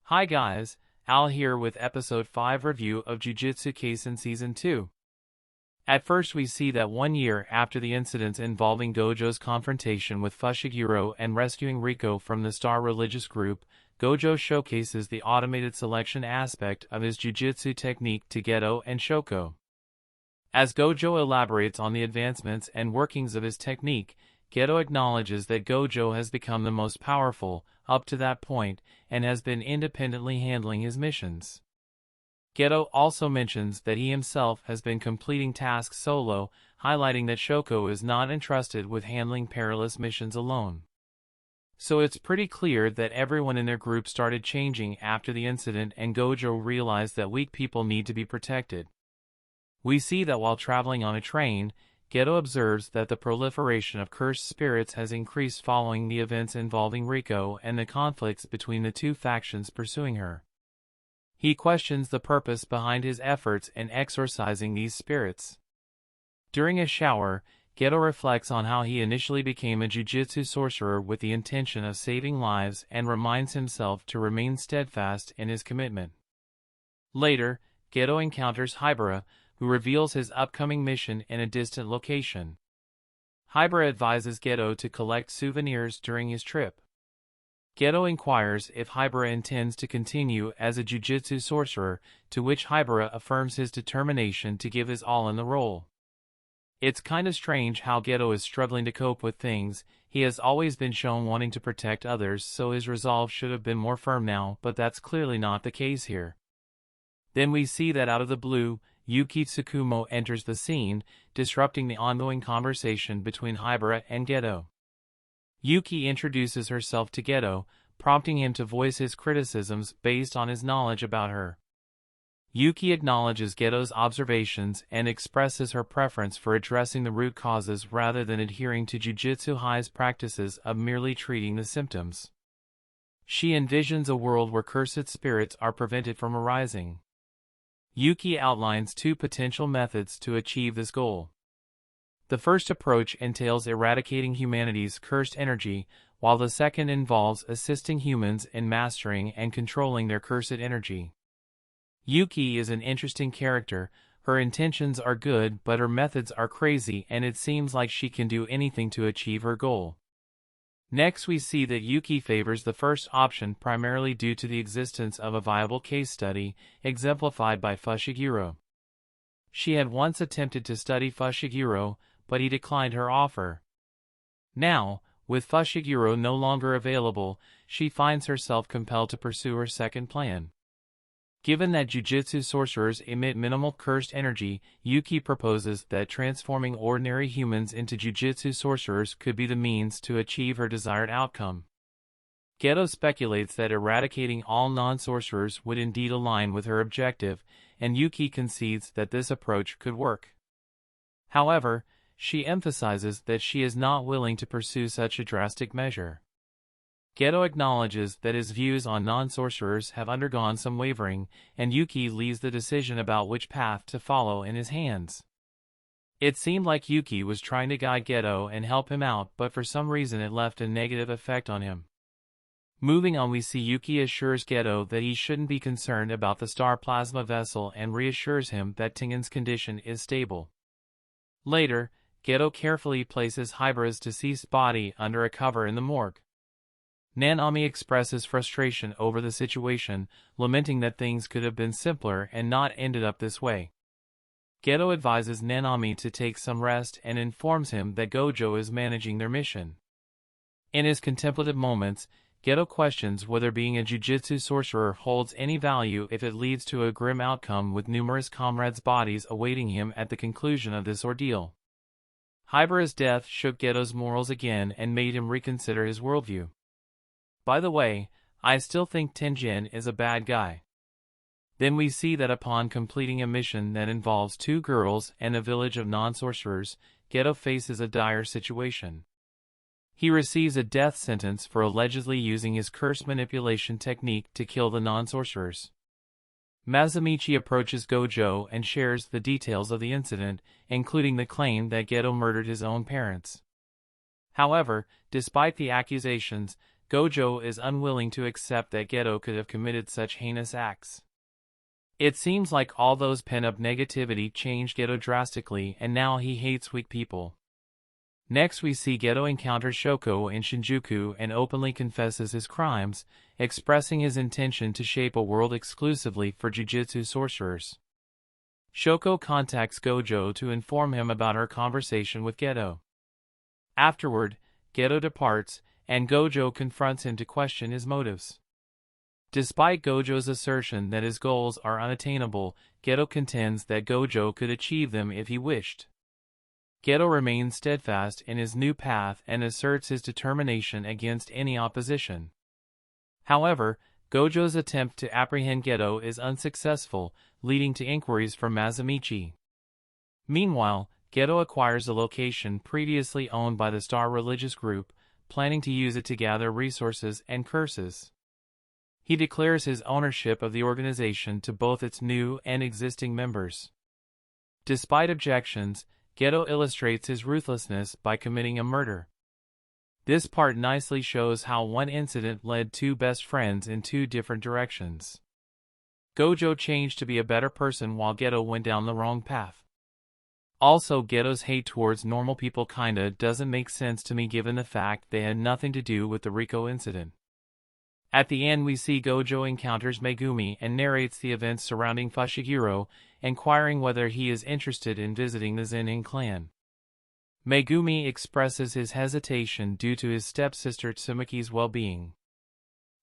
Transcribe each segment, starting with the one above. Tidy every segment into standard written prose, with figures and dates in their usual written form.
Hi guys, Al here with episode 5 review of Jujutsu Kaisen Season 2. At first we see that 1 year after the incidents involving Gojo's confrontation with Fushiguro and rescuing Riko from the Star religious group, Gojo showcases the automated selection aspect of his jujutsu technique to Ghetto and Shoko. As Gojo elaborates on the advancements and workings of his technique, Ghetto acknowledges that Gojo has become the most powerful, up to that point, and has been independently handling his missions. Ghetto also mentions that he himself has been completing tasks solo, highlighting that Shoko is not entrusted with handling perilous missions alone. So it's pretty clear that everyone in their group started changing after the incident and Gojo realized that weak people need to be protected. We see that while traveling on a train, Ghetto observes that the proliferation of cursed spirits has increased following the events involving Riko and the conflicts between the two factions pursuing her. He questions the purpose behind his efforts in exorcising these spirits. During a shower, Ghetto reflects on how he initially became a jujutsu sorcerer with the intention of saving lives and reminds himself to remain steadfast in his commitment. Later, Ghetto encounters Hibara, who reveals his upcoming mission in a distant location. Hibara advises Ghetto to collect souvenirs during his trip. Ghetto inquires if Hibara intends to continue as a jujutsu sorcerer, to which Hibara affirms his determination to give his all in the role. It's kinda strange how Ghetto is struggling to cope with things. He has always been shown wanting to protect others, so his resolve should have been more firm now, but that's clearly not the case here. Then we see that out of the blue, Yuki Tsukumo enters the scene, disrupting the ongoing conversation between Hibara and Ghetto. Yuki introduces herself to Ghetto, prompting him to voice his criticisms based on his knowledge about her. Yuki acknowledges Ghetto's observations and expresses her preference for addressing the root causes rather than adhering to Jujutsu High's practices of merely treating the symptoms. She envisions a world where cursed spirits are prevented from arising. Yuki outlines 2 potential methods to achieve this goal. The first approach entails eradicating humanity's cursed energy, while the second involves assisting humans in mastering and controlling their cursed energy. Yuki is an interesting character. Her intentions are good, but her methods are crazy, and it seems like she can do anything to achieve her goal. Next we see that Yuki favors the first option primarily due to the existence of a viable case study, exemplified by Fushiguro. She had once attempted to study Fushiguro, but he declined her offer. Now, with Fushiguro no longer available, she finds herself compelled to pursue her second plan. Given that jujutsu sorcerers emit minimal cursed energy, Yuki proposes that transforming ordinary humans into jujutsu sorcerers could be the means to achieve her desired outcome. Ghetto speculates that eradicating all non-sorcerers would indeed align with her objective, and Yuki concedes that this approach could work. However, she emphasizes that she is not willing to pursue such a drastic measure. Ghetto acknowledges that his views on non-sorcerers have undergone some wavering, and Yuki leaves the decision about which path to follow in his hands. It seemed like Yuki was trying to guide Ghetto and help him out, but for some reason it left a negative effect on him. Moving on, we see Yuki assures Ghetto that he shouldn't be concerned about the star plasma vessel and reassures him that Tengen's condition is stable. Later, Ghetto carefully places Hibara's deceased body under a cover in the morgue. Nanami expresses frustration over the situation, lamenting that things could have been simpler and not ended up this way. Ghetto advises Nanami to take some rest and informs him that Gojo is managing their mission. In his contemplative moments, Ghetto questions whether being a jujutsu sorcerer holds any value if it leads to a grim outcome with numerous comrades' bodies awaiting him at the conclusion of this ordeal. Hibara's death shook Ghetto's morals again and made him reconsider his worldview. By the way, I still think Tengen is a bad guy. Then we see that upon completing a mission that involves 2 girls and a village of non-sorcerers, Ghetto faces a dire situation. He receives a death sentence for allegedly using his curse manipulation technique to kill the non-sorcerers. Mazumichi approaches Gojo and shares the details of the incident, including the claim that Ghetto murdered his own parents. However, despite the accusations, Gojo is unwilling to accept that Ghetto could have committed such heinous acts. It seems like all those pent-up negativity changed Ghetto drastically, and now he hates weak people. Next we see Ghetto encounters Shoko in Shinjuku and openly confesses his crimes, expressing his intention to shape a world exclusively for Jujutsu sorcerers. Shoko contacts Gojo to inform him about her conversation with Ghetto. Afterward, Ghetto departs, and Gojo confronts him to question his motives. Despite Gojo's assertion that his goals are unattainable, Ghetto contends that Gojo could achieve them if he wished. Ghetto remains steadfast in his new path and asserts his determination against any opposition. However, Gojo's attempt to apprehend Ghetto is unsuccessful, leading to inquiries from Masamichi. Meanwhile, Ghetto acquires a location previously owned by the Star religious group, planning to use it to gather resources and curses. He declares his ownership of the organization to both its new and existing members. Despite objections, Ghetto illustrates his ruthlessness by committing a murder. This part nicely shows how one incident led two best friends in two different directions. Gojo changed to be a better person while Ghetto went down the wrong path. Also, Ghetto's hate towards normal people kinda doesn't make sense to me given the fact they had nothing to do with the Rico incident. At the end we see Gojo encounters Megumi and narrates the events surrounding Fushiguro, inquiring whether he is interested in visiting the Zenin clan. Megumi expresses his hesitation due to his stepsister Tsumiki's well-being.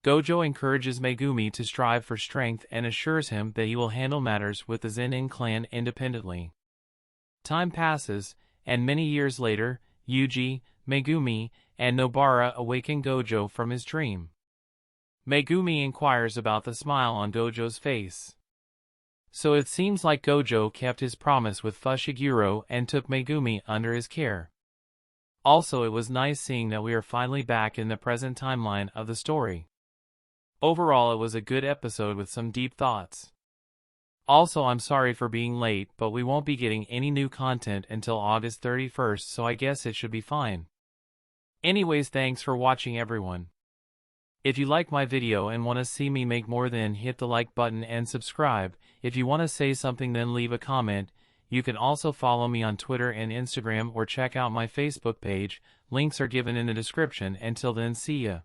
Gojo encourages Megumi to strive for strength and assures him that he will handle matters with the Zenin clan independently. Time passes, and many years later, Yuji, Megumi, and Nobara awaken Gojo from his dream. Megumi inquires about the smile on Gojo's face. So it seems like Gojo kept his promise with Fushiguro and took Megumi under his care. Also, it was nice seeing that we are finally back in the present timeline of the story. Overall, it was a good episode with some deep thoughts. Also, I'm sorry for being late, but we won't be getting any new content until August 31st, so I guess it should be fine. Anyways, thanks for watching everyone. If you like my video and want to see me make more, then hit the like button and subscribe. If you want to say something, then leave a comment. You can also follow me on Twitter and Instagram or check out my Facebook page. Links are given in the description. Until then, see ya.